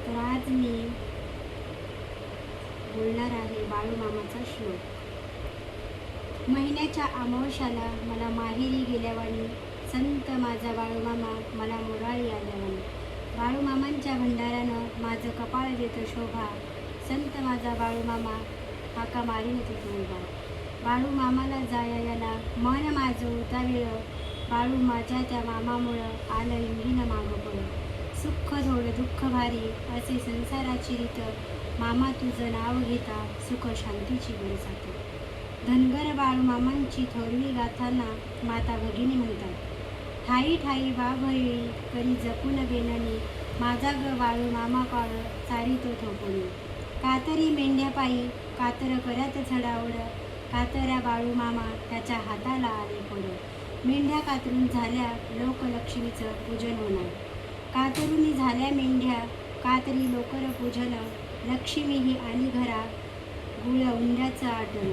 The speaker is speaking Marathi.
तर आज मी बोलणार आहे बाळूमामाचा श्लोक. महिन्याच्या अमावस्याला मला माहेरी गेल्यावानी, संत माझा बाळूमामा मला मोराळी आल्यावानी. बाळूमामांच्या भंडाऱ्यानं माझं कपाळ देतं शोभा, संत माझा बाळूमामा हाका मारीन तिथं उभा. बाळूमामाला जाया याला मन माझं उतावीळ, बाळू माझ्या त्या मामामुळं आलं इंगीनं मागं पळ. सुख थोडं दुःख भारी असे संसाराची रीत, मामा तुझं नाव घेता सुख शांतीची बरसात. धनगर बाळूमामांची थोरवी गाथांना माता भगिनी म्हणतात. ठाई ठाई बाभळी करी जपून बेननी, माझा ग बाळूमामा काळ चारितो थोपणी. कातरी मेंढ्या पायी कातर करत झडावड, कातऱ्या बाळूमामा त्याच्या हाताला आले पड. मेंढ्या कातरून झाल्या लोकलक्ष्मीचं पूजन होणार, कातरुनी झाल्या मेंढ्या कातरी लोकर पूजन. लक्ष्मी ही आली घरा गुळ उंड्याचं आटण,